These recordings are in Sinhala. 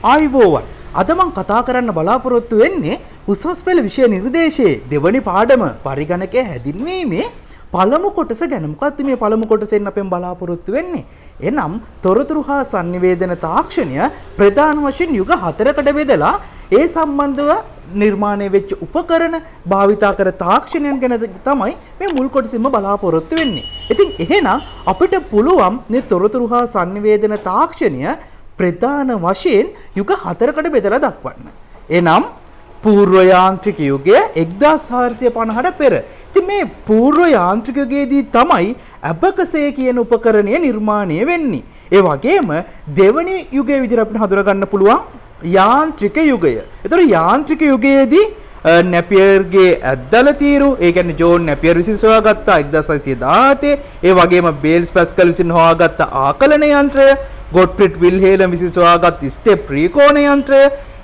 ආයුබෝවන්. අද මම කතා කරන්න බලාපොරොත්තු වෙන්නේ උසස් පෙළ විෂය නිර්දේශයේ දෙවනි පාඩම පරිගණකයේ හැදින්වීමේ පළමු කොටස ගැන. මොකක්ද මේ පළමු කොටසෙන් අපෙන් බලාපොරොත්තු වෙන්නේ? එනම් තොරතුරු හා sannivedana තාක්ෂණය ප්‍රධාන වශයෙන් යුග 4කට බෙදලා ඒ සම්බන්ධව නිර්මාණය වෙච්ච උපකරණ භාවිතා කර තාක්ෂණයන් ගැන තමයි මේ මුල් කොටසින්ම බලාපොරොත්තු වෙන්නේ. ඉතින් එහෙනම් අපිට පුළුවන් මේ තොරතුරු හා sannivedana තාක්ෂණය ප්‍රධාන වශයෙන් යුග 4කට බෙදලා දක්වන්න. එනම් පූර්ව යාන්ත්‍රික යුගය 1450ට පෙර. ඉතින් මේ පූර්ව යාන්ත්‍රික යුගයේදී තමයි ඇබකසය කියන උපකරණය නිර්මාණය වෙන්නේ. ඒ වගේම දෙවනි යුගයේ විදිහට අපිට හඳුනා ගන්න පුළුවන් යාන්ත්‍රික යුගය. ඒතර යාන්ත්‍රික යුගයේදී නැපියර්ගේ ඇද්දල තීරු, ඒ කියන්නේ ජෝන් නැපියර් විසින් සොයාගත්ත 1617, ඒ වගේම බේල්ස් පැස්කල් විසින් හොයාගත්ත ආකලන යන්ත්‍රය, ගොට්ෆ්‍රීඩ් විල්හෙලම් විසින් සොයාගත් ස්ටෙප් ත්‍රිකෝණ යන්ත්‍රය,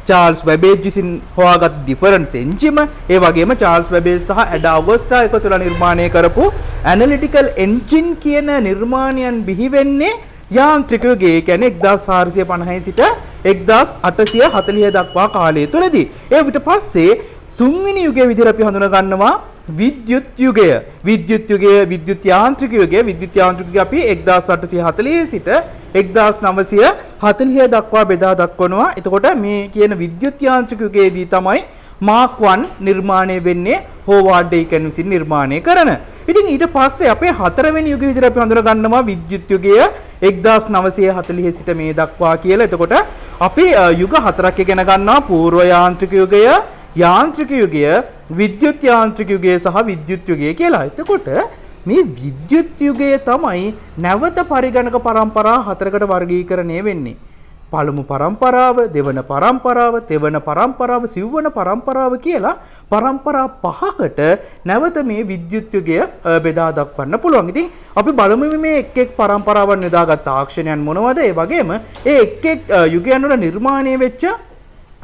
චාල්ස් බැබේජ් විසින් හොයාගත් ඩිෆරන්ස් එන්ජිම, ඒ වගේම චාල්ස් බැබේජ් සහ ඇඩා ඔගස්ටා එකතු වෙලා නිර්මාණය කරපු ඇනලිටිකල් එන්ජින් කියන නිර්මාණයන් බිහි වෙන්නේ යාන්ත්‍රික යුගයේ. කියන්නේ 1450 සිට 1840 දක්වා කාලය තුලදී. ඒ විට පස්සේ තුන්වෙනි යුගයේ විදිහට අපි හඳුනා ගන්නවා විද්‍යුත් යුගය. විද්‍යුත් යාන්ත්‍රික යුගය. විද්‍යුත් යාන්ත්‍රික යුගය අපි 1840 සිට 1940 දක්වා බෙදා දක්වනවා. එතකොට මේ කියන විද්‍යුත් යාන්ත්‍රික යුගයේදී තමයි මාක් 1 නිර්මාණය වෙන්නේ, හෝවාර්ඩ් ඩේකන් විසින් නිර්මාණය කරන. ඉතින් ඊට පස්සේ අපේ හතරවෙනි යුගය විදිහට අපි හඳුනා ගන්නවා විද්‍යුත් යුගය 1940 සිට මේ දක්වා කියලා. එතකොට අපි යුග හතරක් ඉගෙන ගන්නවා: පූර්ව යාන්ත්‍රික යුගය, යාන්ත්‍රික යුගය, විද්‍යුත් යාන්ත්‍රික යුගය සහ විද්‍යුත් යුගය කියලා. එතකොට මේ විද්‍යුත් යුගය තමයි නැවත පරිගණක පරම්පරා හතරකට වර්ගීකරණය වෙන්නේ. පළමු පරම්පරාව, දෙවන පරම්පරාව, තෙවන පරම්පරාව, සිව්වන පරම්පරාව කියලා පරම්පරා පහකට නැවත මේ විද්‍යුත් යුගය බෙදා දක්වන්න පුළුවන්. ඉතින් අපි බලමු මේ එක් එක් පරම්පරාවන් යොදාගත් තාක්ෂණයන් මොනවද? ඒ වගේම ඒ එක් එක් යුගයන් වල නිර්මාණය වෙච්ච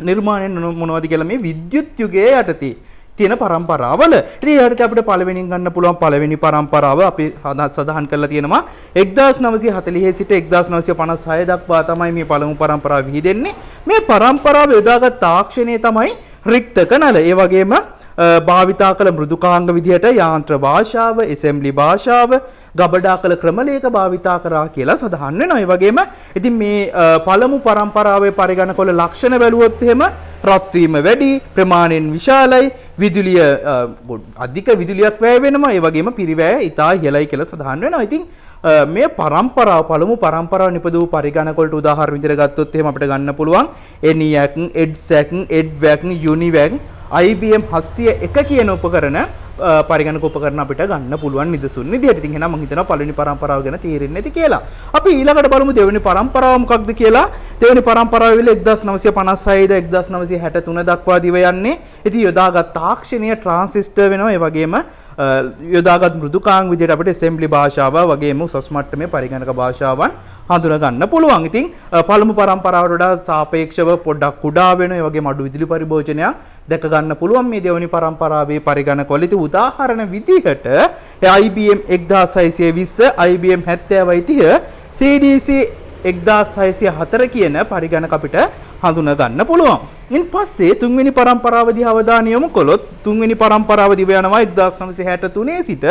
නිර්මාණයන් මොනවද කියලා මේ විද්‍යුත් යුගයේ යටතේ තියෙන පරම්පරාවල. ඉතින් ඒකට අපිට පළවෙනියෙන් ගන්න පුළුවන් පළවෙනි පරම්පරාව අපි සඳහන් කරලා තියෙනවා 1940 සිට 1956 දක්වා තමයි මේ පළමු පරම්පරාව විහිදෙන්නේ. මේ පරම්පරාව යොදාගත් තාක්ෂණය තමයි රික්තක නල. ඒ වගේම භාවිතා කළ මෘදුකාංග විදිහට යාන්ත්‍ර භාෂාව, ඇසෙම්බලි භාෂාව, ගබඩා කළ ක්‍රමලේඛ භාවිතා කරා කියලා සඳහන් වෙනවා. ඒ වගේම ඉතින් මේ පළමු පරම්පරාවේ පරිගණකවල ලක්ෂණ බැලුවොත් එහෙම රත් වීම වැඩි, ප්‍රමාණයෙන් විශාලයි, විදුලිය අධික විදුලියක් වැය වෙනවා, ඒ වගේම පිරිවැය ඉතා ඉහළයි කියලා සඳහන් වෙනවා. ඉතින් මේ පරම්පරාව පළමු පරම්පරාව නිපදවූ පරිගණකවලට උදාහරණ විදිහට ගත්තොත් එහෙම අපිට ගන්න පුළුවන් ENIAC, EDSAC, EDVAC, UNIVAC, IBM 701 කියන උපකරණ පරිගණක උපකරණ අපිට ගන්න පුළුවන් නිදසුන් විදිහට. ඉතින් එහෙනම් මම හිතනවා පළවෙනි පරම්පරාව ගැන තේරෙන්නේ නැති කියලා. අපි ඊළඟට බලමු දෙවෙනි පරම්පරාව මොකක්ද කියලා. දෙවෙනි පරම්පරාව විල 1956 1963 දක්වා දිව යන්නේ. ඉතින් යොදාගත් තාක්ෂණය ට්‍රාන්සිස්ටර් වෙනවා. ඒ වගේම යොදාගත් මෘදුකාංග විදිහට අපිට ඇසෙම්බලි භාෂාව වගේම උසස් මට්ටමේ පරිගණක භාෂාවන් හඳුනා ගන්න පුළුවන්. ඉතින් පළමු පරම්පරාවට වඩා සාපේක්ෂව පොඩ්ඩක් කුඩා වෙන, ඒ වගේම අඩු විදුලි පරිභෝජනයක් දැක ගන්න පුළුවන් මේ දෙවෙනි පරම්පරාවේ පරිගණකවල. ඉතින් උදාහරණ විදිහට IBM 1620, IBM 7030, CDC 1604 කියන පරිගණක අපිට හඳුනා ගන්න පුළුවන්. ඉන් පස්සේ තුන්වෙනි පරම්පරාව දිහා අවධානය යොමු කළොත් තුන්වෙනි පරම්පරාව දිව යනවා 1963 සිට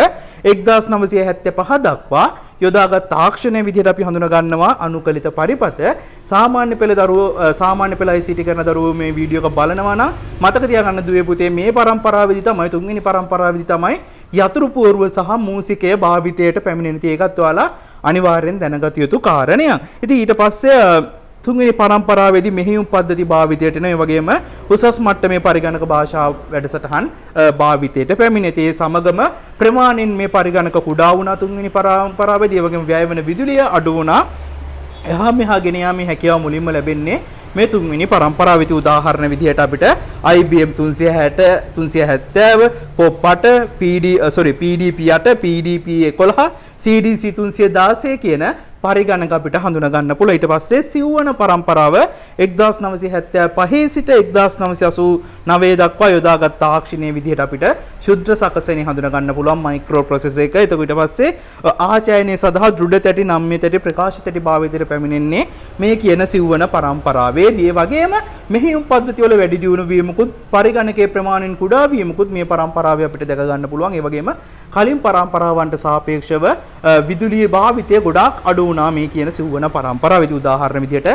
1975 දක්වා. යොදාගත් තාක්ෂණය විදිහට අපි හඳුනා ගන්නවා අනුකලිත පරිපත. සාමාන්‍ය පෙළ දරුවෝ, සාමාන්‍ය පෙළ ICT කරන දරුවෝ මේ වීඩියෝ එක බලනවා නම් මතක තියාගන්න දුවේ පුතේ, මේ පරම්පරාවේදී තමයි, තුන්වෙනි පරම්පරාවේදී තමයි යතුරු පුවරුව සහ මූසිකය භාවිතයට පැමිණෙන. ඒකත් ඔයාලා අනිවාර්යෙන් දැනගත යුතු කාරණයක්. ඉතින් ඊට පස්සේ තුන්වෙනි පරම්පරාවේදී මෙහෙයුම් පද්ධති භාවිතයට එන, ඒ වගේම උසස් මට්ටමේ පරිගණක භාෂා වැඩසටහන් භාවිතයට පැමිණේ. ඒ සමගම ප්‍රමාණයෙන් මේ පරිගණක කුඩා වුණා තුන්වෙනි පරම්පරාවේදී. ඒ වගේම වැය වෙන විදුලිය අඩු වුණා. එහා මෙහා ගෙන යාමේ හැකියාව මුලින්ම ලැබෙන්නේ මේ තුන්වෙනි පරම්පරාවේ. උදාහරණ විදිහට අපිට IBM 360, 370, POP 8, PDP 8, PDP 11, CDC 316 කියන පරිගණක අපිට හඳුනා ගන්න පුළුවන්. ඊට පස්සේ සිව්වන පරම්පරාව 1975 සිට 1989 දක්වා යොදාගත් තාක්ෂණයේ විදිහට අපිට ශුද්ධ සකසණේ හඳුනා ගන්න පුළුවන් මයික්‍රෝ ප්‍රොසෙසර් එක. එතකොට ඊට පස්සේ ආචායනය සඳහා දෘඪ තැටි, නම්‍ය තැටි, ප්‍රකාශ තැටි භාවිතයට පැමිණෙන්නේ මේ කියන සිව්වන පරම්පරාවේදී. ඒ වගේම මෙහෙයුම් පද්ධති වල වැඩි දියුණු වීමකුත් පරිගණකයේ ප්‍රමාණයෙන් කුඩා වීමකුත් මේ පරම්පරාවේ අපිට දැක ගන්න පුළුවන්. ඒ වගේම කලින් පරම්පරාවන්ට සාපේක්ෂව විදුලියේ භාවිතය ගොඩාක් අඩු වුණා මේ කියන සිව්වන පරම්පරාවේදී. උදාහරණ විදිහට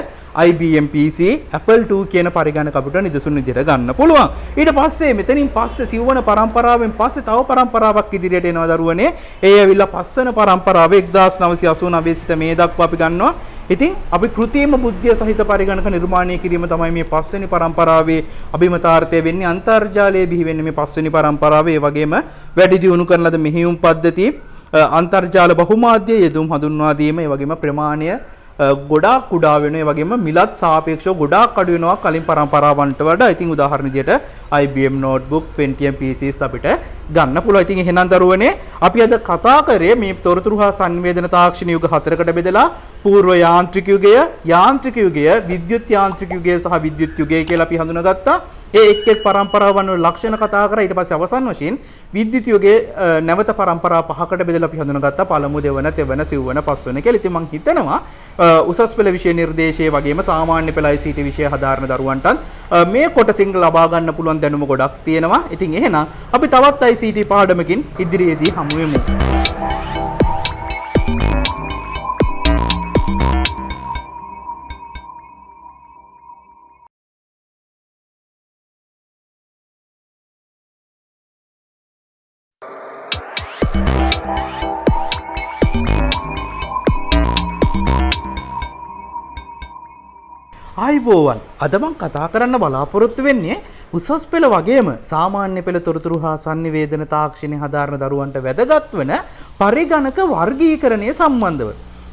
IBM PC, Apple II කියන පරිගණක අපිට නිදසුන් විදිහට ගන්න පුළුවන්. ඊට පස්සේ මෙතනින් පස්සේ සිව්වන පරම්පරාවෙන් පස්සේ තව පරම්පරාවක් ඉදිරියට එනවා දරුවනේ. ඒ ඇවිල්ලා පස්වන පරම්පරාව 1989 සිට මේ දක්වා අපි ගන්නවා. ඉතින් අපි කෘත්‍රිම බුද්ධිය සහිත පරිගණක නිර්මාණය කිරීම තමයි මේ පස්වෙනි පරම්පරාවේ අභිමතාර්ථය වෙන්නේ. අන්තර්ජාලයේ බිහි වෙන්නේ මේ පස්වෙනි පරම්පරාවේ. ඒ වගේම වැඩි දියුණු කරන ලද මෙහෙයුම් පද්ධති, අන්තර්ජාල බහුමාධ්‍ය යෙදුම් හඳුන්වා දීම, ඒ වගේම ප්‍රමාණය ගොඩාක් කුඩා වෙනවා. ඒ වගේම මිලත් සාපේක්ෂව ගොඩාක් අඩු වෙනවා කලින් පරම්පරාවන්ට වඩා. ඉතින් උදාහරණ විදියට IBM notebook, Pentium PCs අපිට ගන්න පුළුවන්. ඉතින් එහෙනම් දරුවනේ අපි අද කතා කරේ මේ තොරතුරු හා සංවේදන තාක්ෂණ යුග 4කට බෙදලා పూర్ව යාන්ත්‍රික යුගය, යාන්ත්‍රික යුගය, විද්‍යුත් යාන්ත්‍රික යුගය සහ විද්‍යුත් යුගය කියලා අපි හඳුනාගත්තා. ඒ එක් එක් පරම්පරාවන් වල ලක්ෂණ කතා කරා. ඊට පස්සේ අවසන් වශයෙන් විද්‍යුත් යුගයේ නැවත පරම්පරා 5කට බෙදලා අපි හඳුනාගත්තා. පළමු, දෙවන, තෙවන, සිව්වන, පස්වන කියලා. ඉතින් මම හිතනවා උසස් පෙළ විෂය නිර්දේශයේ වගේම සාමාන්‍ය පෙළ ICT විෂය හදාරන දරුවන්ටත් මේ කොටසින් ලබා ගන්න පුළුවන් දැනුම ගොඩක් තියෙනවා. ඉතින් එහෙනම් අපි තවත් ICT පාඩමකින් ඉදිරියේදී හමු වෙමු. ආයිබෝවන්. අද මම කතා කරන්න බලාපොරොත්තු වෙන්නේ උසස් පෙළ වගේම සාමාන්‍ය පෙළ තොරතුරු හා sannivedana තාක්ෂණය හදාරන දරුවන්ට වැදගත් වෙන පරිගණක වර්ගීකරණය සම්බන්ධව.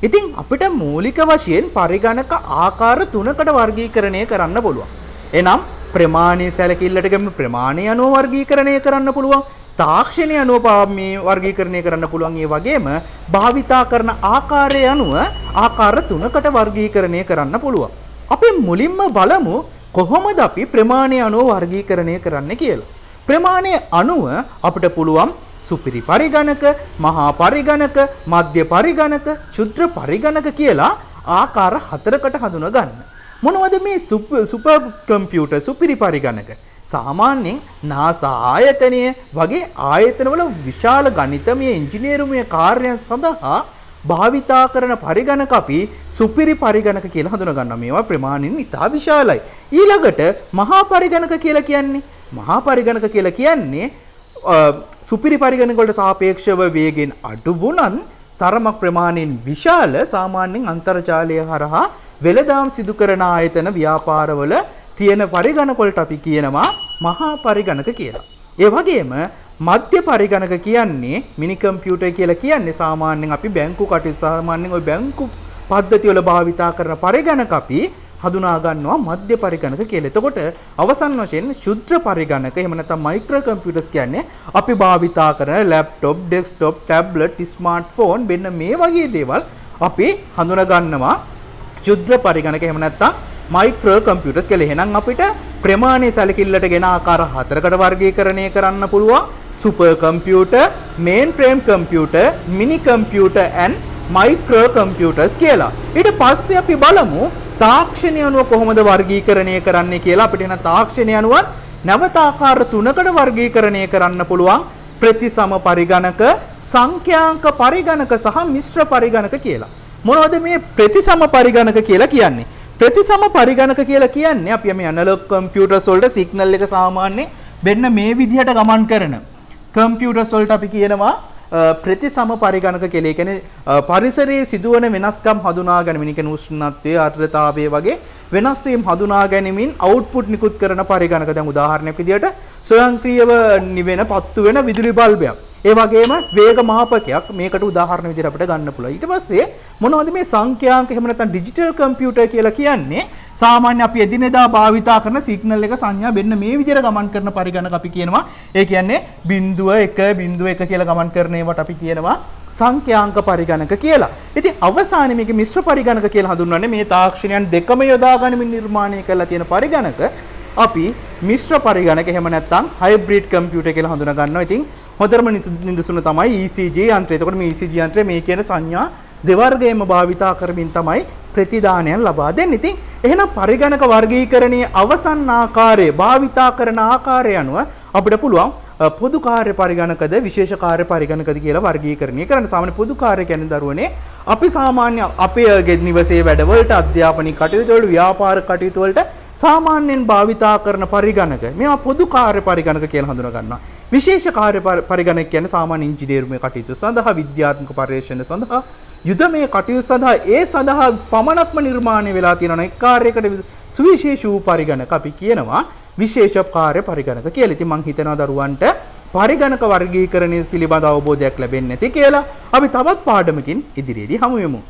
ඉතින් අපිට මූලික වශයෙන් පරිගණක ආකාර 3කට වර්ගීකරණය කරන්න පුළුවන්. එනම් ප්‍රමාණීය සැලකිල්ලට ගැඹුරු ප්‍රමාණය අනුව වර්ගීකරණය කරන්න පුළුවන්. තාක්ෂණය අනුව මේ වර්ගීකරණය කරන්න පුළුවන්. ඒ වගේම භාවිතා කරන ආකාරය අනුව ආකාර 3කට වර්ගීකරණය කරන්න පුළුවන්. අපි මුලින්ම බලමු කොහොමද අපි ප්‍රමාණය අනුව වර්ගීකරණය කරන්න කියලා. ප්‍රමාණය අනුව අපිට පුළුවන් සුපිරි පරිගණක, මහා පරිගණක, මධ්‍ය පරිගණක, ක්ෂුද්‍ර පරිගණක කියලා ආකාර 4කට හඳුනා ගන්න. මොනවද මේ සුපර් කම්පියුටර්, සුපිරි පරිගණක? සාමාන්‍යයෙන් NASA ආයතනය වගේ ආයතනවල විශාල ගණිතමය, ඉංජිනේරුමය කාර්යයන් සඳහා භාවිතා කරන පරිගණක අපි සුපිරි පරිගණක කියලා හඳුනා ගන්නවා. මේවා ප්‍රමාණයෙන් ඉතා විශාලයි. ඊළඟට මහා පරිගණක කියලා කියන්නේ සුපිරි පරිගණක වලට සාපේක්ෂව වේගෙන් අඩු වුණත් තරමක් ප්‍රමාණයෙන් විශාල, සාමාන්‍යයෙන් අන්තර්ජාලය හරහා වෙළඳාම් සිදු කරන ආයතන ව්‍යාපාරවල තියෙන පරිගණක වලට අපි කියනවා මහා පරිගණක කියලා. ඒ වගේම මධ්‍ය පරිගණක කියන්නේ මිනි කම්පියුටර් කියලා කියන්නේ සාමාන්‍යයෙන් අපි බැංකු කටයුතු සාමාන්‍යයෙන් ওই බැංකු පද්ධතිය වල භාවිතා කරන පරිගණක අපි හඳුනා ගන්නවා මධ්‍ය පරිගණක කියලා. එතකොට අවසන් වශයෙන් ක්ෂුද්‍ර පරිගණක එහෙම නැත්නම් මයික්‍රෝ කම්පියුටර්ස් කියන්නේ අපි භාවිතා කරන ලැප්ටොප්, ඩෙස්ක්ටොප්, ටැබ්ලට්, ස්මාර්ට්ෆෝන් මෙන්න මේ වගේ දේවල් අපි හඳුනා ගන්නවා ක්ෂුද්‍ර පරිගණක එහෙම නැත්නම් මයික්‍රෝ කම්පියුටර්ස් කියලා. එහෙනම් අපිට ප්‍රමාණයේ සැලකිල්ලට ගෙන ආකාර 4කට වර්ගීකරණය කරන්න පුළුවන්. Super computer, main frame computer, mini computer and micro computers කියලා. ඊට පස්සේ අපි බලමු තාක්ෂණය අනුව කොහොමද වර්ගීකරණය කරන්නේ කියලා. අපිට එන තාක්ෂණය අනුව නැවත ආකාර 3කට වර්ගීකරණය කරන්න පුළුවන්. ප්‍රතිසම පරිගණක, සංඛ්‍යාංක පරිගණක සහ මිශ්‍ර පරිගණක කියලා. මොනවද මේ ප්‍රතිසම පරිගණක කියලා කියන්නේ? ප්‍රතිසම පරිගණක කියලා කියන්නේ අපි මේ ඇනලොග් කම්පියුටර්ස් වලට සිග්නල් එක සාමාන්‍යයෙන් මෙන්න මේ විදිහට ගමන් කරන කම්පියුටර්ස් වලට අපි කියනවා ප්‍රතිසම පරිගණක කියලා. ඒ කියන්නේ පරිසරයේ සිදුවන වෙනස්කම් හඳුනා ගැනීම, ඒ කියන්නේ උෂ්ණත්වය, ආර්ද්‍රතාවය වගේ වෙනස් වීම් හඳුනා ගැනීමෙන් අවුට්පුට් නිකුත් කරන පරිගණක. දැන් උදාහරණයක් විදිහට ස්වයංක්‍රීයව නිවෙන පත්තු වෙන විදුලි බල්බයක්. ඒ වගේම වේග මාපකයක් මේකට උදාහරණ විදිහට අපිට ගන්න පුළුවන්. ඊට පස්සේ මොනවද මේ සංඛ්‍යාංක එහෙම නැත්නම් ඩිජිටල් කම්පියුටර් කියලා කියන්නේ? සාමාන්‍ය අපි එදිනෙදා භාවිතා කරන සිග්නල් එක සංඥා වෙන්න මේ විදිහට ගමන් කරන පරිගණක අපි කියනවා. ඒ කියන්නේ 0.1 කියලා ගමන් කරන ඒවට අපි කියනවා සංඛ්‍යාංක පරිගණක කියලා. ඉතින් අවසානයේ මේක මිශ්‍ර පරිගණක කියලා හඳුන්වන්නේ මේ තාක්ෂණයන් දෙකම යොදා ගනිමින් නිර්මාණය කරලා තියෙන පරිගණක අපි මිශ්‍ර පරිගණක එහෙම නැත්නම් හයිබ්‍රිඩ් කම්පියුටර් කියලා හඳුනා ගන්නවා. ඉතින් හොඳම නිදසුන තමයි ECG යන්ත්‍රය. එතකොට මේ ECG යන්ත්‍රය මේ කියන සංඥා දෙවර්ගයෙන්ම භාවිතා කරමින් තමයි ප්‍රතිදානයන් ලබා දෙන්නේ. ඉතින් එහෙනම් පරිගණක වර්ගීකරණයේ අවසන් ආකාරය භාවිතා කරන ආකාරය අනුව අපිට පුළුවන් පොදු කාර්ය පරිගණකද විශේෂ කාර්ය පරිගණකද කියලා වර්ගීකරණය කරන්න. සාමාන්‍ය පොදු කාර්ය කියන්නේ දරුවනේ අපි සාමාන්‍ය අපේ නිවසේ වැඩවලට අධ්‍යාපනික කටයුතු වලට ව්‍යාපාර කටයුතු වලට සාමාන්‍යයෙන් භාවිතා කරන පරිගණක මේවා පොදු කාර්ය පරිගණක කියලා හඳුනා ගන්නවා. විශේෂ කාර්ය පරිගණක කියන්නේ සාමාන්‍ය ඉංජිනේරුමේ කටයුතු සඳහා විද්‍යාත්මක පර්යේෂණ සඳහා යුදමේ කටයුතු සඳහා ඒ සඳහා පමණක්ම නිර්මාණය වෙලා තියෙනවා. එක් කාර්යයකට සුවිශේෂ වූ පරිගණක අපි කියනවා විශේෂ කාර්ය පරිගණක කියලා. ඉතින් මම හිතනවා දරුවන්ට පරිගණක වර්ගීකරණය පිළිබඳ අවබෝධයක් ලැබෙන්නේ නැති කියලා. අපි තවත් පාඩමකින් ඉදිරියේදී හමු වෙමු.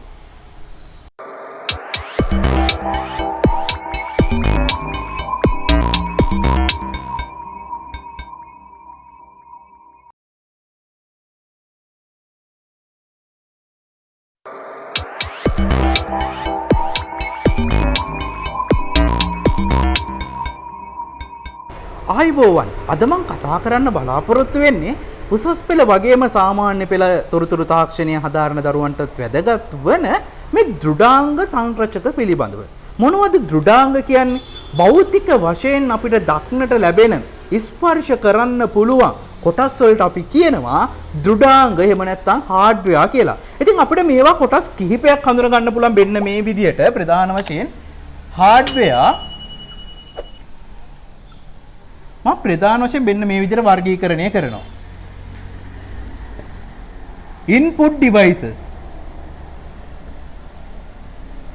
ආයිබෝවන් අද මම කතා කරන්න බලාපොරොත්තු වෙන්නේ උසස් පෙළ වගේම සාමාන්‍ය පෙළ තොරතුරු තාක්ෂණය හදාරන දරුවන්ටත් වැදගත් වන මේ දෘඩාංග සංරචක පිළිබඳව. මොනවද දෘඩාංග කියන්නේ? භෞතික වශයෙන් අපිට දක්නට ලැබෙන ස්පර්ශ කරන්න පුළුවන් කොටස් වලට අපි කියනවා දෘඩාංග එහෙම නැත්නම් හાર્ඩ්වෙයාර් කියලා. ඉතින් අපිට මේවා කොටස් කිහිපයක් හඳුනා ගන්න පුළුවන් මෙන්න මේ විදිහට ප්‍රධාන වශයෙන් හાર્ඩ්වෙයාර් මම ප්‍රධාන වශයෙන් මෙන්න මේ විදිහට වර්ගීකරණය කරනවා. input devices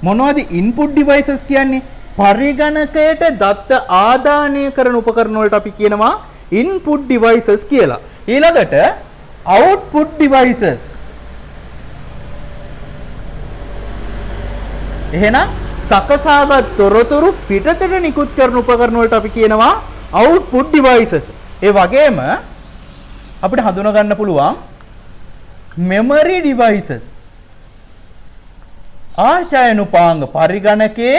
මොනවද input devices කියන්නේ? පරිගණකයට දත්ත ආදානය කරන උපකරණ වලට අපි කියනවා input devices කියලා. ඊළඟට output devices එහෙනම් සකසාගත් තොරතුරු පිටතට නිකුත් කරන උපකරණ වලට අපි කියනවා output devices. ඒ වගේම අපිට හඳුනා ගන්න පුළුවන් memory devices. ආචයනුපාංග පරිගණකයේ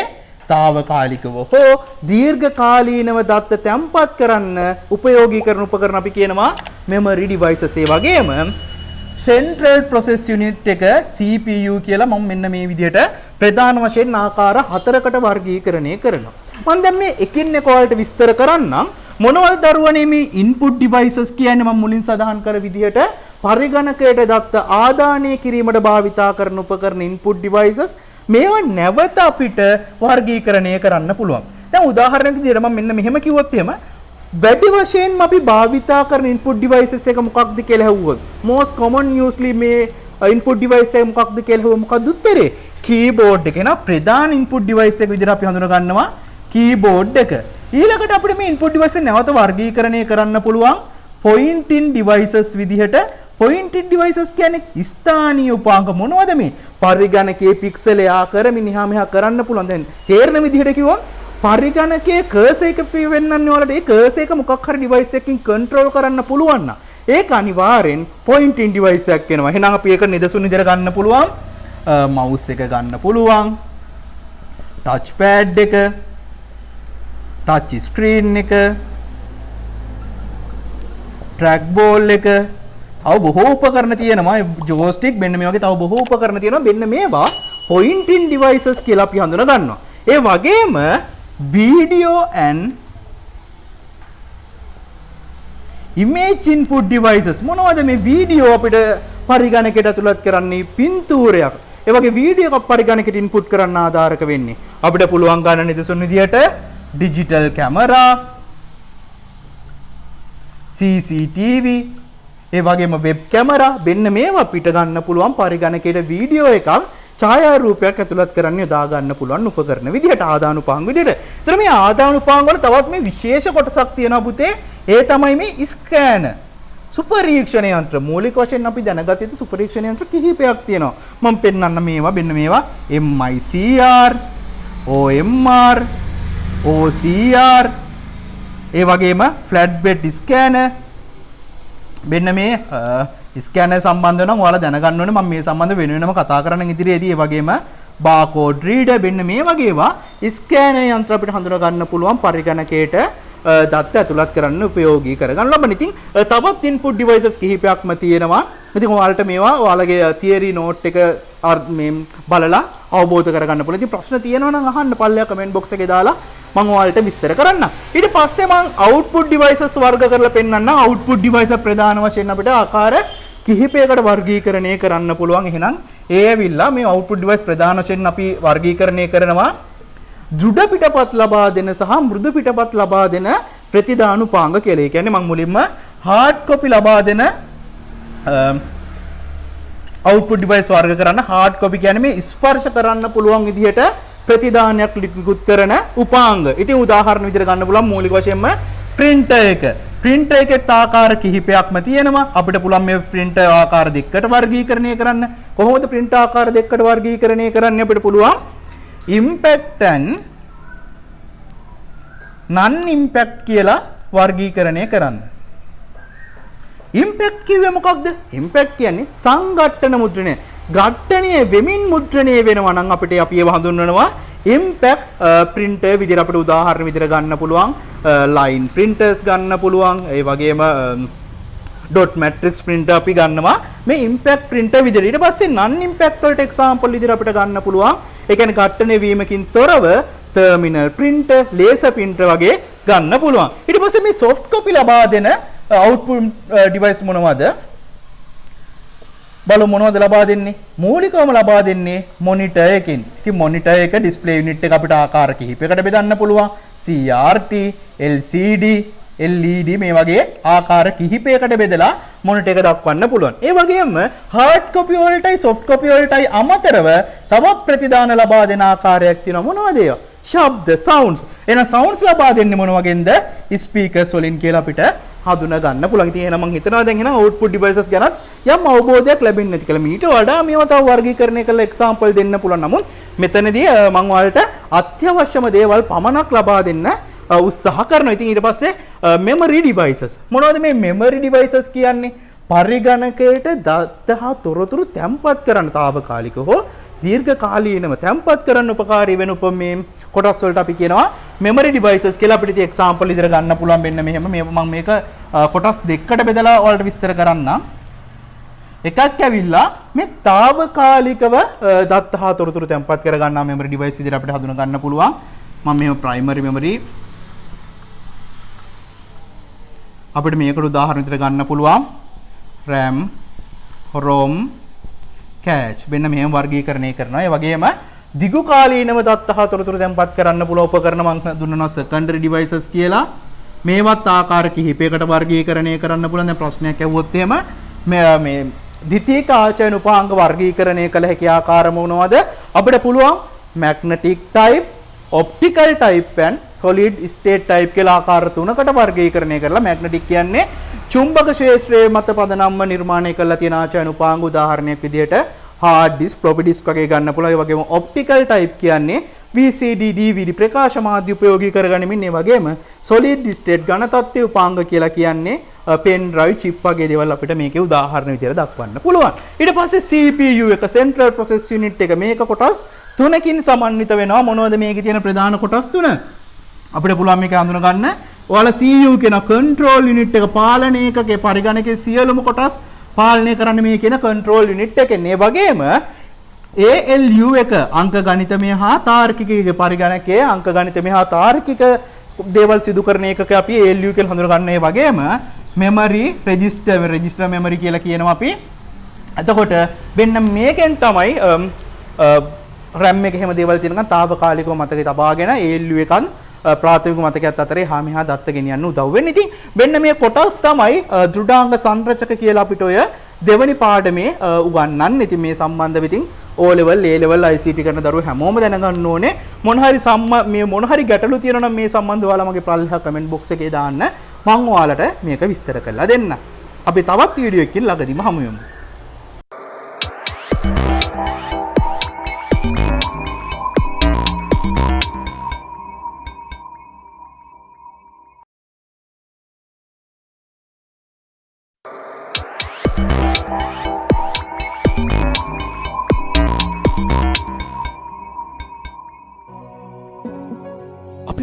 తాවකාලිකව හෝ දීර්ඝකාලීනව දත්ත තැම්පත් කරන්න උපයෝගී කරන උපකරණ අපි කියනවා memory devices. ඒ වගේම central process unit එක CPU කියලා මම මෙන්න මේ විදිහට ප්‍රධාන වශයෙන් ආකාර 4කට වර්ගීකරණය කරනවා. මම දැන් මේ එකින් එක වලට විස්තර කරන්නම්. මොනවද දරුවනේ මේ input devices කියන්නේ? මම මුලින් සඳහන් කර විදිහට පරිගණකයට දත්ත ආදානය කිරීමට භාවිතා කරන උපකරණ input devices. මේවා නැවත අපිට වර්ගීකරණය කරන්න පුළුවන්. දැන් උදාහරණයක් විදිහට මම මෙන්න මෙහෙම කිව්වොත් එහෙම වැඩි වශයෙන්ම අපි භාවිතා කරන input devices එක මොකක්ද කියලා අහුවොත් most common usually මේ input device එක මොකක්ද කියලා අහුවොත් මොකක්ද උත්තරේ? keyboard එක. නේ ප්‍රධාන input device එක විදිහට අපි හඳුනා ගන්නවා keyboard එක. ඊළඟට අපිට මේ input device නැවත වර්ගීකරණය කරන්න පුළුවන් pointing devices විදිහට. pointing devices කියන්නේ ස්ථානීය උපාංග. මොනවද මේ? පරිගණකයේ පික්සල් ආකාර මිනිහා මෙහා කරන්න පුළුවන්. දැන් තේරෙන විදිහට කිව්වොත් පරිගණකයේ කර්සර් එක වෙන්නන්නේ වලට ඒ කර්සර් එක මොකක් හරි device එකකින් control කරන්න පුළුවන් නම් ඒක අනිවාර්යෙන් pointing device එකක් වෙනවා. එහෙනම් අපි ඒක නිදසුන් විදිහට ගන්න පුළුවන්. mouse එක ගන්න පුළුවන්. touch pad එක, touch screen එක, trackball එක, තව බොහෝ උපකරණ තියෙනවා. joystick මෙන්න මේ වගේ තව බොහෝ උපකරණ තියෙනවා. මෙන්න මේවා pointing devices කියලා අපි හඳුනා ගන්නවා. ඒ වගේම video and image input devices මොනවද මේ වීඩියෝ අපිට පරිගණකයට ඇතුළත් කරන්නේ පින්තූරයක්. ඒ වගේ වීඩියෝ එකක් පරිගණකයට ඉන්පුට් කරන්න ආධාරක වෙන්නේ. අපිට පුළුවන් ගන්න නිදසුන් විදියට digital camera, CCTV, ඒ වගේම web camera මෙන්න මේවා අපිට ගන්න පුළුවන් පරිගණකයට වීඩියෝ එකක් ඡායාරූපයක් ඇතුළත් කරන්න යොදා ගන්න පුළුවන් උපකරණ විදිහට ආදානුපාංග විදිහට. ඒතර මේ ආදානුපාංග වල තවත් මේ විශේෂ කොටසක් තියෙනවා පුතේ. ඒ තමයි මේ ස්කෑනර්. සුපරීක්ෂණ යන්ත්‍ර මූලික වශයෙන් අපි දැනගත යුතු සුපරීක්ෂණ යන්ත්‍ර කිහිපයක් තියෙනවා. මම පෙන්නන්න මේවා MICR, OMR, OCR, ඒ වගේම ෆ්ලැට් බෙඩ් ස්කෑනර්. මෙන්න මේ ස්කෑනර් සම්බන්ධව නම් ඔයාලා දැනගන්න ඕනේ. මම මේ සම්බන්ධ වෙනම කතා කරන්න ඉදිරියේදී. ඒ වගේම බාකෝඩ් රීඩර්, මෙන්න මේ වගේ ඒවා ස්කෑනර් යන්ත්‍ර අපිට හඳුනා ගන්න පුළුවන් පරිගණකයට දත්ත ඇතුළත් කරන්න උපයෝගී කරගන්න ලබන. ඉතින් තවත් ඉන්පුට් ඩිවයිසස් කිහිපයක්ම තියෙනවා. ඉතින් ඔයාලට මේවා ඔයාලගේ තියරි නෝට් එක මේ බලලා අවබෝධ කරගන්න පුළුවන්. ඉතින් ප්‍රශ්න තියෙනවා නම් අහන්න පල්ලෙහා කමෙන්ට් බොක්ස් එකේ දාලා මම ඔයාලට විස්තර කරන්නම්. ඊට පස්සේ මම අවුට්පුට් ඩිවයිසස් වර්ග කරලා පෙන්නන්නම්. අවුට්පුට් ඩිවයිස ප්‍රධාන වශයෙන් අපිට ආකාර කිහිපයකට වර්ගීකරණය කරන්න පුළුවන්. එහෙනම් ඒ ඇවිල්ලා මේ අවුට්පුට් ඩිවයිස් ප්‍රධාන වශයෙන් අපි වර්ගීකරණය කරනවා දෘඩ පිටපත් ලබා දෙන සහ මෘදු පිටපත් ලබා දෙන ප්‍රතිදානුපාංග කියලා. ඒ කියන්නේ මම මුලින්ම හાર્ඩ් කොපි ලබා දෙන අවුට්පුට් ඩිවයිස් වර්ග කරන්න. හાર્ඩ් කොපි කියන්නේ මේ ස්පර්ශ කරන්න පුළුවන් විදිහට ප්‍රතිදානයක් නිකුත් කරන උපාංග. ඉතින් උදාහරණ විදිහට ගන්න පුළුවන් මූලික වශයෙන්ම printer එක. printer එකේ ආකාර කිහිපයක්ම තියෙනවා. අපිට පුළුවන් මේ printer ආකාර දෙකකට වර්ගීකරණය කරන්න. කොහොමද printer ආකාර දෙකකට වර්ගීකරණය කරන්නේ? අපිට පුළුවන් impact and non impact කියලා වර්ගීකරණය කරන්න. impact කිව්වේ මොකක්ද? impact කියන්නේ සංඝට්ටන මුද්‍රණය. ඝට්ටණය වෙමින් මුද්‍රණය වෙනවා නම් අපිට අපි ඒව හඳුන්වනවා impact printer විදිහට. අපිට උදාහරණ විදිහට ගන්න පුළුවන් line printers ගන්න පුළුවන්. ඒ වගේම dot matrix printer අපි ගන්නවා මේ impact printer විදිහට. ඊට පස්සේ non impact වලට example විදිහට අපිට ගන්න පුළුවන්. ඒ කියන්නේ ඝට්ටණය වීමකින් තොරව terminal printer, laser printer වගේ ගන්න පුළුවන්. ඊට පස්සේ මේ soft copy ලබා දෙන output device මොනවද? බලමු මොනවද ලබා දෙන්නේ? මූලිකවම ලබා දෙන්නේ මොනිටර් එකකින්. ඉතින් මොනිටර් එක display unit එක අපිට ආකාර කිහිපයකට බෙදන්න පුළුවන්. CRT, LCD, LED මේ වගේ ආකාර කිහිපයකට බෙදලා මොනිටර් එක දක්වන්න පුළුවන්. ඒ වගේම hard copy වලටයි soft copy වලටයි අමතරව තවත් ප්‍රතිදාන ලබා දෙන ආකාරයක් තියෙනවා. මොනවද ඒවා? ශබ්ද sounds. එහෙනම් sounds ලබා දෙන්නේ මොන වගේන්ද? speakers වලින් කියලා අපිට හඳුනා ගන්න පුළුවන්. ඉතින් එහෙනම් මම හිතනවා දැන් එහෙනම් output devices ගැනත් යම් අවබෝධයක් ලැබෙන්නේ නැති කියලා. මීට වඩා මේවා තව වර්ගීකරණය කරලා example දෙන්න පුළුවන්. නමුත් මෙතනදී මම ඔයාලට අත්‍යවශ්‍යම දේවල් පමණක් ලබා දෙන්න උත්සාහ කරනවා. ඉතින් ඊට පස්සේ memory devices. මොනවද මේ memory devices කියන්නේ? පරිගණකයට දත්ත හා තොරතුරු තැන්පත් කරන්න తాවකාලික හෝ දීර්ඝකාලීනව තැන්පත් කරන්න උපකාරී වෙන මේ කොටස් වලට අපි කියනවා memory devices කියලා. අපිට ඉතින් example විදිහට ගන්න පුළුවන් මෙන්න මෙහෙම. මම මේක කොටස් දෙකකට බෙදලා ඔයාලට විස්තර කරන්නම්. එකක් ඇවිල්ලා මේ తాවකාලිකව දත්ත හා තොරතුරු තැන්පත් කර ගන්නා memory device විදිහට අපිට හඳුනා ගන්න පුළුවන්. මම මෙහෙම primary memory අපිට මේකට උදාහරණ විදිහට ගන්න පුළුවන් RAM, ROM, cache. මෙන්න මෙහෙම වර්ගීකරණය කරනවා. ඒ වගේම දිගු කාලීනව දත්ත හා තොරතුරු තැන්පත් කරන්න පුළුවන් උපකරණ මම දුන්නා secondary devices කියලා. මේවත් ආකාර කිහිපයකට වර්ගීකරණය කරන්න පුළුවන්. දැන් ප්‍රශ්නයක් ඇහුවොත් එහෙම මේ ද්විතීයික ආචාර්ය උපාංග වර්ගීකරණය කළ හැකි ආකාර මොනවද? අපිට පුළුවන් magnetic type, optical type and solid state type කියලා ආකාර තුනකට වර්ගීකරණය කරලා magnetic කියන්නේ චුම්බක ක්ෂේත්‍රයේ මත පදනම්ව නිර්මාණය කරලා තියෙන ආචාර්ය උපාංග උදාහරණයක් විදිහට hard disk, floppy disk වගේ ගන්න පුළුවන්. ඒ වගේම optical type කියන්නේ VCD, DVD ප්‍රකාශ මාධ්‍ය උපයෝගී කරගනිමින් ඒ වගේම solid state ඝන තත්ත්වයේ උපාංග කියලා කියන්නේ pen drive, chip වගේ දේවල් අපිට මේකේ උදාහරණ විදිහට දක්වන්න පුළුවන්. ඊට පස්සේ CPU එක central process unit එක මේක කොටස් තුනකින් සමන්විත වෙනවා. මොනවද මේකේ තියෙන ප්‍රධාන කොටස් තුන? අපිට පුළුවන් මේක හඳුනා ගන්න. ඔයාලා CPU කියන control unit එක පාලන ඒකකේ පරිගණකයේ සියලුම කොටස් පාලනය කරන්න මේ කියන control unit එකෙන්. ඒ වගේම ALU එක අංක ගණිතමය හා තාර්කිකයේ පරිගණකයේ අංක ගණිතමය හා තාර්කික දේවල් සිදු කරන එකක අපි ALU කියලා හඳුනා ගන්න. ඒ වගේම memory register memory කියලා කියනවා අපි. එතකොට මෙන්න මේකෙන් තමයි RAM එක එහෙම දේවල් තියෙනකන් తాවකාලිකව මතකේ තබාගෙන ALU එකන් ප්‍රාථමික මතකයත් අතරේ හා මෙහා දත්ත ගෙනියන්න උදව් වෙන්නේ. ඉතින් මෙන්න මේ කොටස් තමයි දෘඩාංග සංරචක කියලා අපිට ඔය දෙවනි පාඩමේ උගන්වන්නේ. ඉතින් මේ සම්බන්ධව ඉතින් O level, A level, ICT කරන දරුවෝ හැමෝම දැනගන්න ඕනේ. මොන හරි ගැටලු තියෙනවා නම් මේ සම්බන්ධව ඔයාලා මගේ පල්ලෙහා කමෙන්ට් බොක්ස් එකේ දාන්න. මම ඔයාලට මේක විස්තර කරලා දෙන්නම්. අපි තවත් වීඩියෝ එකකින් ළඟදීම හමු වෙමු.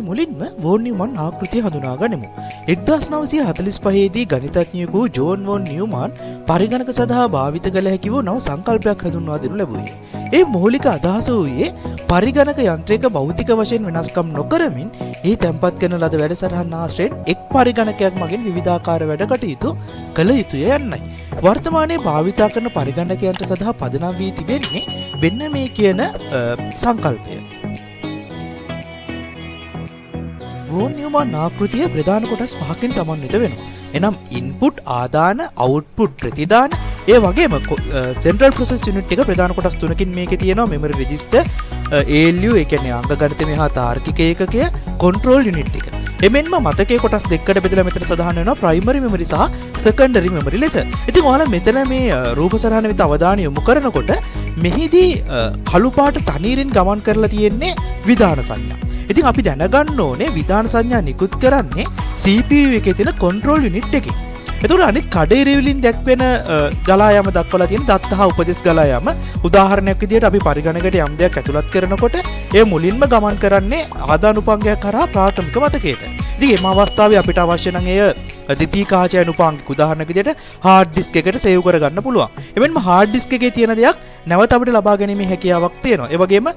මුලින්ම වෝන් නියුමන් ආකෘතිය හඳුනා ගනිමු. 1945 දී ගණිතඥයෙකු ජෝන් වෝන් නියුමන් පරිගණක සඳහා භාවිත කළ හැකි වූ නව සංකල්පයක් හඳුන්වා දෙනු ලැබුවේ. ඒ මූලික අදහස වූයේ පරිගණක යන්ත්‍රයක භෞතික වශයෙන් වෙනස්කම් නොකරමින් ඒ තැන්පත් කරන ලද වැඩසටහන් ආශ්‍රයෙන් එක් පරිගණකයක් මගින් විවිධාකාර වැඩ කටයුතු කළ යුතුය යන්නයි. වර්තමානයේ භාවිතා කරන පරිගණක යන්ත්‍ර සඳහා පදනම් වී තිබෙන්නේ මෙන්න මේ කියන සංකල්පය. වෝන් නියුමන් ආකෘතිය ප්‍රධාන කොටස් පහකින් සමන්විත වෙනවා. එනම් ඉන්පුට් ආදාන, අවුට්පුට් ප්‍රතිදාන, ඒ වගේම සෙන්ට්‍රල් ප්‍රොසෙස් යුනිට් එක ප්‍රධාන කොටස් තුනකින් මේකේ තියෙනවා. මෙමරි රෙජිස්ටර්, ALU ඒ කියන්නේ අංක ගණිතමය හා තාර්කික ඒකකය, කන්ට්‍රෝල් යුනිට් එක. එමෙන්ම මතකයේ කොටස් දෙකකට බෙදලා මෙතන සඳහන් වෙනවා ප්‍රයිමරි මෙමරි සහ සෙකන්ඩරි මෙමරි ලෙස. ඉතින් ඔයාලා මෙතන මේ රූප සරහන වෙත අවධානය යොමු කරනකොට මෙහිදී කළු පාට තනීරෙන් ගමන් කරලා තියෙන්නේ විධාන සංඥා. ඉතින් අපි දැනගන්න ඕනේ විධාන සංඥා නිකුත් කරන්නේ CPU එකේ තියෙන control unit එකේ. එතකොට අනිත් කඩේ වලින් දැක්වෙන ගලා යාම දක්වලා තියෙන දත්ත හා උපදෙස් ගලා යාම උදාහරණයක් විදිහට අපි පරිගණකයට යම් දෙයක් ඇතුළත් කරනකොට ඒ මුලින්ම ගමන් කරන්නේ ආදානුපංගයක් කරා ප්‍රාථමික මතකයට. ඉතින් මේ අවස්ථාවේ අපිට අවශ්‍ය නම් එය ද්විතීයික ආචාර්ය අනුපාංගික උදාහරණයක් විදිහට hard disk එකට save කරගන්න පුළුවන්. එවෙන්ම hard disk එකේ තියෙන දෙයක් නැවත අපිට ලබා ගැනීමේ හැකියාවක් තියෙනවා. ඒ වගේම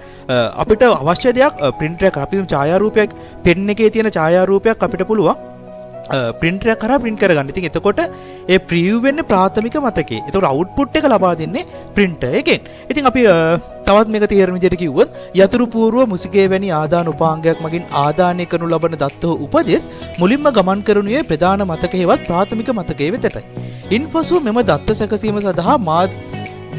අපිට අවශ්‍ය දෙයක් printer එක අපි ඡායාරූපයක් pen එකේ තියෙන ඡායාරූපයක් අපිට පුළුවන් printer එක කරා print කරගන්න. ඉතින් එතකොට ඒ preview වෙන්නේ ප්‍රාථමික මතකයේ. එතකොට output එක ලබා දෙන්නේ printer එකෙන්. ඉතින් අපි තවත් මේක තේරෙන විදිහට කිව්වොත් යතුරු පූර්ව මුසිකේ වැනි ආදාන උපාංගයක් මගින් ආදානය කරනු ලබන දත්ත උපදෙස් මුලින්ම ගමන් කරනුයේ ප්‍රධාන මතකයේවත් ප්‍රාථමික මතකයේ වෙතටයි. ඉන්පසු මෙම දත්ත සැකසීම සඳහා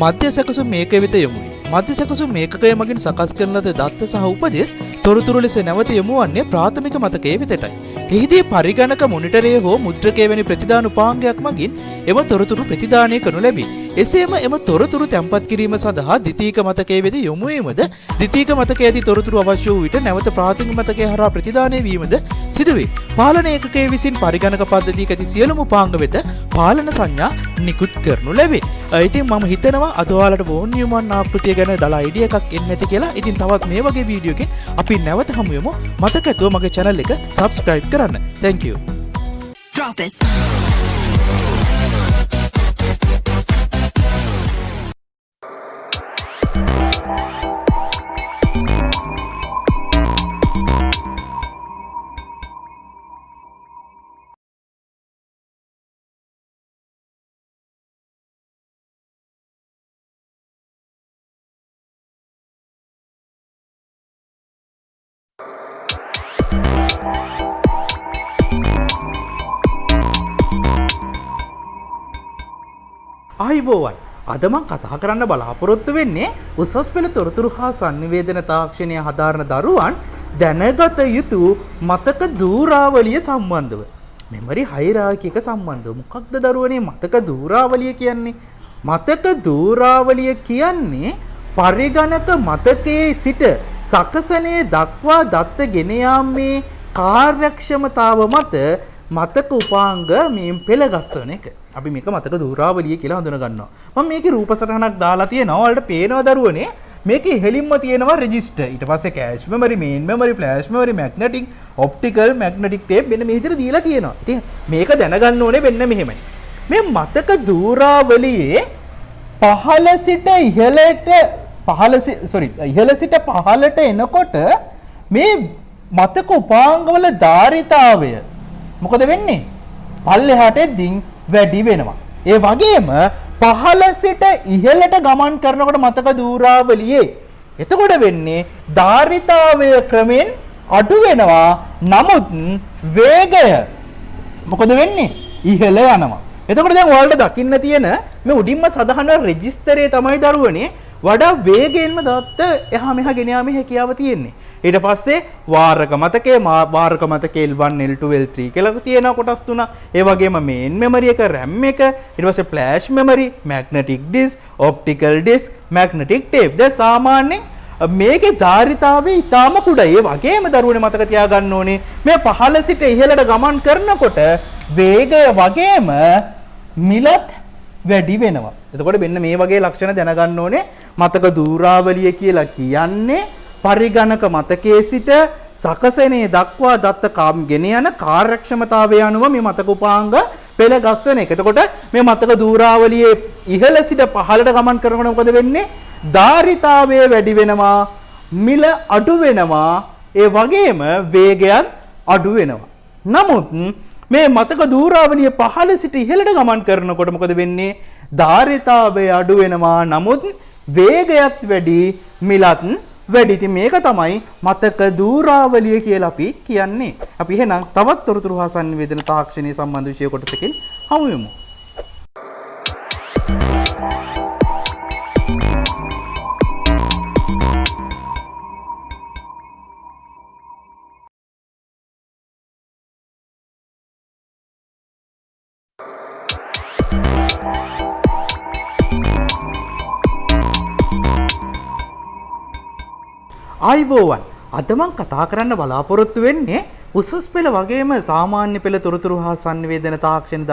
මධ්‍ය සැකසුම් මේක වෙත යොමුයි. මධ්‍ය සැකසුම් මේකකය මගින් සකස් කරන ලද දත්ත සහ උපදෙස් තොරතුරු ලෙස නැවත යොමු වන්නේ ප්‍රාථමික මතකයේ වෙතටයි. එහිදී පරිගණක මොනිටරය හෝ මුද්‍රකය වැනි ප්‍රතිදාන උපාංගයක් මගින් එම තොරතුරු ප්‍රතිදානය කරනු ලැබේ. එසේම එම තොරතුරු තැන්පත් කිරීම සඳහා ද්විතීයික මතකයේ වෙත යොමු වීමද ද්විතීයික මතකයේ ඇති තොරතුරු අවශ්‍ය වූ විට නැවත ප්‍රාථමික මතකයේ හරහා ප්‍රතිදානය වීමද සිදුවේ. පාලන ඒකකයේ විසින් පරිගණක පද්ධතියක ඇති සියලුම උපාංග වෙත පාලන සංඥා නිකුත් කරනු ලැබේ. ඉතින් මම හිතනවා අද ඔයාලට වෝන් නියුමන් ආකෘතිය ගැන දලා අයිඩියා එකක් එන්න ඇති කියලා. ඉතින් තවත් මේ වගේ වීඩියෝ එකකින් අපි නැවත හමු වෙමු. මතක ඇතුව මගේ channel එක subscribe කරන්න. Thank you. Drop it. ආයිබෝවන් අද මම කතා කරන්න බලාපොරොත්තු වෙන්නේ උසස් පෙළ තොරතුරු හා sannivedana තාක්ෂණය හදාරන දරුවන් දැනගත යුතු මතක ධූරාවලිය සම්බන්ධව මෙමරි හයිරාකි එක සම්බන්ධව මොකක්ද දරුවනේ මතක ධූරාවලිය කියන්නේ? මතක ධූරාවලිය කියන්නේ පරිගණක මතකයේ සිට සකසනේ දක්වා දත්ත ගෙන යාමේ කාර්යක්ෂමතාව මත මතක උපාංග මේ පෙළගස්වන එක. අපි මේක මතක ධූරාවලිය කියලා හඳුන ගන්නවා. මම මේකේ රූප සටහනක් දාලා තියෙනවා. ඔයාලට පේනවා දරුවනේ මේකේ හෙලින්ම තියෙනවා රෙජිස්ටර්. ඊට පස්සේ cache memory, main memory, flash memory, magnetic, optical, magnetic tape මෙන්න මේ විදිහට දීලා තියෙනවා. ඉතින් මේක දැනගන්න ඕනේ මෙන්න මෙහෙමයි. මේ මතක ධූරාවලියේ පහළ සිට ඉහළට ඉහළ සිට පහළට එනකොට මේ මතක උපාංගවල ධාරිතාවය මොකද වෙන්නේ? පල්ලෙහාට එද්දින් වැඩි වෙනවා. ඒ වගේම පහළ සිට ඉහළට ගමන් කරනකොට මතක ධූරාවලියේ එතකොට වෙන්නේ ධාරිතාවය ක්‍රමෙන් අඩු වෙනවා. නමුත් වේගය මොකද වෙන්නේ? ඉහළ යනවා. එතකොට දැන් ඔයාලට දකින්න තියෙන මේ උඩින්ම සඳහන් රෙජිස්ටරේ තමයි දරුවනේ වඩා වේගයෙන්ම දත්ත එහා මෙහා ගෙන යාමේ හැකියාව තියෙන්නේ. ඊට පස්සේ වාරක මතකයේ වාරක මතකයේ L1 L2 L3 කියලා තියෙන කොටස් තුන. ඒ වගේම මේන් මෙමරි එක, RAM එක, ඊට පස්සේ flash memory, magnetic disc, optical disc, magnetic tape. දැන් සාමාන්‍යයෙන් මේකේ ධාරිතාවය ඊටාම කුඩයි. ඒ වගේම දරුවනේ මතක තියාගන්න ඕනේ මේ පහළ සිට ඉහළට ගමන් කරනකොට වේගය වගේම මිලත් වැඩි වෙනවා. එතකොට මෙන්න මේ වගේ ලක්ෂණ දැනගන්න ඕනේ. මතක ධූරාවලිය කියලා කියන්නේ පරිගණක මතකයේ සිට සකසනේ දක්වා දත්ත ගෙන යන කාර්යක්ෂමතාවය අනුව මේ මතක උපාංග පෙළ ගස්වන එක. එතකොට මේ මතක ධූරාවලියේ ඉහළ සිට පහළට ගමන් කරනකොට මොකද වෙන්නේ? ධාරිතාවය වැඩි වෙනවා, මිල අඩු වෙනවා, ඒ වගේම වේගයන් අඩු වෙනවා. නමුත් මේ මතක ධූරාවලිය පහළ සිට ඉහළට ගමන් කරනකොට මොකද වෙන්නේ? ධාරිතාවය අඩු වෙනවා, නමුත් වේගයත් වැඩි, මිලත් වැඩි. ඉතින් මේක තමයි මතක ධූරාවලිය කියලා අපි කියන්නේ. අපි එහෙනම් තවත් තොරතුරු හා සංවේදන තාක්ෂණයේ සම්බන්ධ විෂය කොටසකින් හමු වෙමු. ආයිබෝවන් අද මම කතා කරන්න බලාපොරොත්තු වෙන්නේ උසස් පෙළ වගේම සාමාන්‍ය පෙළ තොරතුරු හා සංවේදන තාක්ෂණ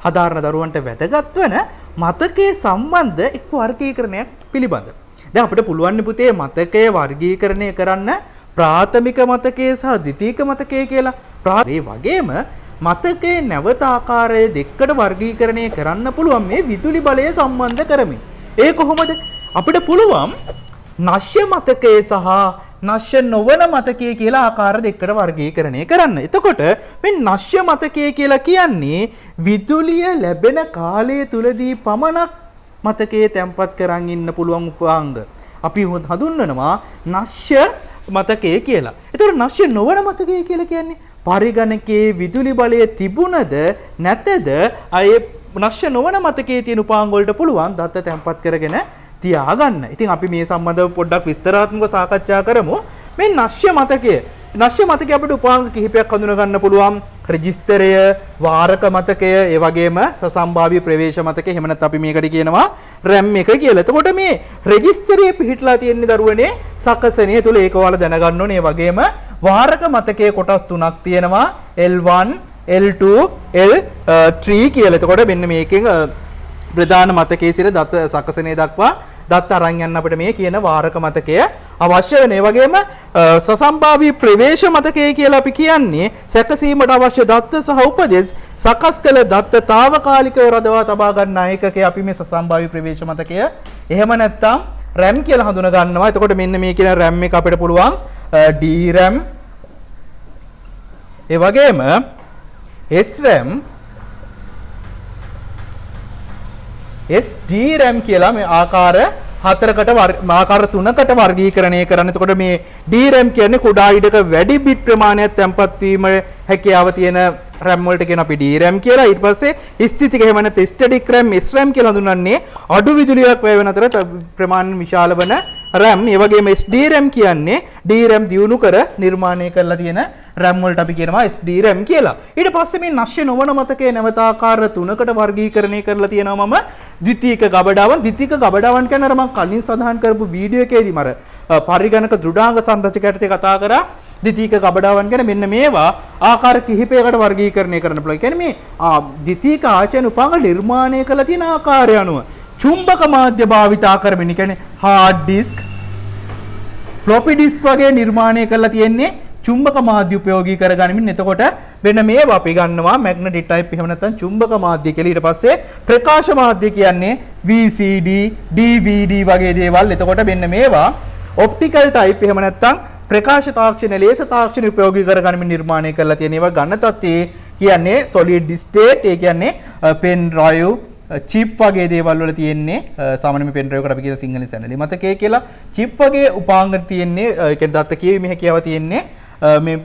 හදාරන දරුවන්ට වැදගත් වන මතකයේ සම්බන්ධ එක් වර්ගීකරණයක් පිළිබඳ. දැන් අපිට පුළුවන් පුතේ මතකය වර්ගීකරණය කරන්න ප්‍රාථමික මතකය සහ ද්විතීක මතකය කියලා. ඒ වගේම මතකයේ නැවත ආකාරය දෙකකට වර්ගීකරණය කරන්න පුළුවන් මේ විදුලි බලය සම්බන්ධ කරමින්. ඒ කොහොමද? අපිට පුළුවන් නශ්‍ය මතකයේ සහ නශ්‍ය නොවන මතකයේ කියලා ආකාර දෙකකට වර්ගීකරණය කරන්න. එතකොට මේ නශ්‍ය මතකය කියලා කියන්නේ විදුලිය ලැබෙන කාලය තුලදී පමණක් මතකයේ තැන්පත් කරන් ඉන්න පුළුවන් උපාංග අපි හඳුන්වනවා නශ්‍ය මතකය කියලා. එතකොට නශ්‍ය නොවන මතකය කියලා කියන්නේ පරිගණකයේ විදුලි බලය තිබුණද නැතද අය නශ්‍ය නොවන මතකයේ තියෙන උපාංග වලට පුළුවන් දත්ත තැන්පත් කරගෙන තියාගන්න. ඉතින් අපි මේ සම්බන්ධව පොඩ්ඩක් විස්තරාත්මකව සාකච්ඡා කරමු. මේ නශ්‍ය මතකය අපිට උපාංග කිහිපයක් හඳුනා ගන්න පුළුවන්. රෙජිස්ටරය, වාරක මතකය, ඒ වගේම සසම්භාව්‍ය ප්‍රවේශ මතකය. එහෙම නැත්නම් අපි මේකට කියනවා RAM එක කියලා. එතකොට මේ රෙජිස්ටරයේ පිහිටලා තියෙන දරුවනේ සකසනේ තුල ඒක ඔයාලා දැනගන්න ඕනේ. ඒ වගේම වාරක මතකයේ කොටස් තුනක් තියෙනවා. L1, L2, L3 කියලා. එතකොට මෙන්න මේකෙන් ප්‍රධාන මතකයේ සිට දත්ත සකසනේ දක්වා දත්ත අරන් යන්න අපිට මේ කියන වාරක මතකය අවශ්‍ය වෙන. ඒ වගේම සසම්භාවී ප්‍රවේශ මතකය කියලා අපි කියන්නේ සැකසීමට අවශ්‍ය දත්ත සහ උපදෙස් සකස් කළ දත්ත తాවකාලිකව රඳවා තබා ගන්න ඒකකේ අපි මේ සසම්භාවී ප්‍රවේශ මතකය. එහෙම නැත්නම් RAM කියලා හඳුනා ගන්නවා. එතකොට මෙන්න මේ කියන RAM එක අපිට පුළුවන් DRAM, ඒ වගේම SRAM, SDRAM කියලා මේ ආකාර තුනකට වර්ගීකරණය කරන්න. එතකොට මේ DRAM කියන්නේ කුඩා ඉඩක වැඩි බිට් ප්‍රමාණයක් තැන්පත් වීම හැකියාව තියෙන RAM වලට කියන අපි DRAM කියලා. ඊට පස්සේ ස්ථිතික එහෙම නැත්නම් static RAM, SRAM කියලා හඳුන්වන්නේ අඩු විදුලියක් වැය වෙන අතර ප්‍රමාණ විශාල වන RAM. ඒ වගේම SDRAM කියන්නේ DRAM දියුණු කර නිර්මාණය කරලා තියෙන RAM වලට අපි කියනවා SDRAM කියලා. ඊට පස්සේ මේ නශ්‍ය නොවන මතකයේ නැවත ආකාර තුනකට වර්ගීකරණය කරලා තියෙනවා මම ද්විතීක ගබඩාවන්. ද්විතීක ගබඩාවන් කියන්නේ අර මම කලින් සඳහන් කරපු වීඩියෝ එකේදී මර පරිගණක දෘඩාංග සංරචකයට කතා කරා. ද්විතීක ගබඩාවන් කියන්නේ මෙන්න මේවා ආකාර කිහිපයකට වර්ගීකරණය කරන්න පුළුවන්. කියන්නේ මේ ද්විතීක ආචාර්ය උපාංග නිර්මාණය කළ තියෙන ආකාරය අනුව චුම්බක මාධ්‍ය භාවිතා කරමින්, කියන්නේ hard disk, floppy disk වගේ නිර්මාණය කරලා තියෙන්නේ චුම්බක මාධ්‍ය උපයෝගී කරගනිමින්. එතකොට වෙන මේවා අපි ගන්නවා magnetic type, එහෙම නැත්නම් චුම්බක මාධ්‍ය කියලා. ඊට පස්සේ ප්‍රකාශ මාධ්‍ය කියන්නේ VCD, DVD වගේ දේවල්. එතකොට මෙන්න මේවා optical type, එහෙම නැත්නම් ප්‍රකාශ තාක්ෂණ, ලේසර් තාක්ෂණ උපයෝගී කරගනිමින් නිර්මාණය කරලා තියෙන ඒවා. ඝන තත්ත්වයේ කියන්නේ solid state, ඒ කියන්නේ pen drive, chip වගේ දේවල් වල තියෙන්නේ සාමාන්‍යයෙන් pen drive එකට අපි කියන සිංහලෙන් සැනලි මතකයේ කියලා. chip වගේ උපාංග තියෙන්නේ, ඒ කියන්නේ දත්ත කියවීමේ හැකියාව තියෙන්නේ මේ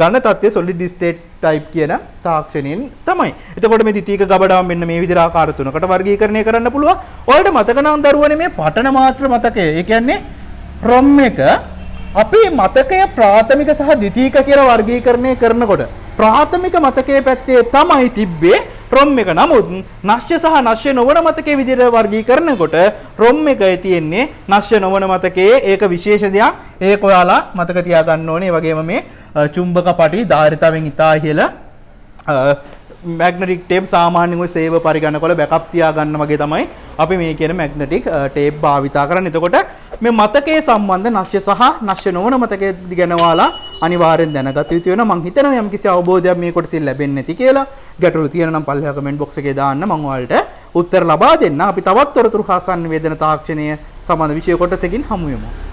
ඝන තත්ත්වයේ solid state type කියන තාක්ෂණයෙන් තමයි. එතකොට මේ ද්විතීක ගබඩාව මෙන්න මේ විදිහට ආකාර තුනකට වර්ගීකරණය කරන්න පුළුවන්. ඔයාලට මතක නම් දරුවනේ මේ පටන මාත්‍ර මතකය. ඒ කියන්නේ ROM එක අපි මතකය ප්‍රාථමික සහ ද්විතීක කියලා වර්ගීකරණය කරනකොට ප්‍රාථමික මතකයේ පැත්තේ තමයි තිබ්බේ ROM එක. නමුත් නශ්‍ය සහ නශ්‍ය නොවන මතකයේ විදිහට වර්ගීකරනකොට ROM එකේ තියෙන්නේ නශ්‍ය නොවන මතකයේ ඒක විශේෂ දෙයක්. ඒක ඔයාලා මතක තියාගන්න ඕනේ. ඒ වගේම මේ චුම්බක පටි ධාරිතාවෙන් ඉතා ඉහළ මැග්නටික් ටේප් සාමාන්‍යයෙන් ඔය සේව පරිගණකවල බෑකප් තියාගන්න වගේ තමයි අපි මේ කියන මැග්නටික් ටේප් භාවිතා කරන්නේ. එතකොට මේ මතකයේ සම්බන්ධ නශ්‍ය සහ නශ්‍ය නොවන මතකයේ ගැන ඔයාලා අනිවාර්යෙන් දැනගත යුතු වෙනවා. මම හිතනවා යම්කිසි අවබෝධයක් මේ කොටසින් ලැබෙන්නේ නැති කියලා. ගැටලු තියෙනවා නම් පල්ලෙහා කමෙන්ට් බොක්ස් එකේ දාන්න මම ඔයාලට උත්තර ලබා දෙන්න. අපි තවත් තොරතුරු හා සංවේදන තාක්ෂණය සම්බන්ධ විෂය කොටසකින් හමු වෙමු.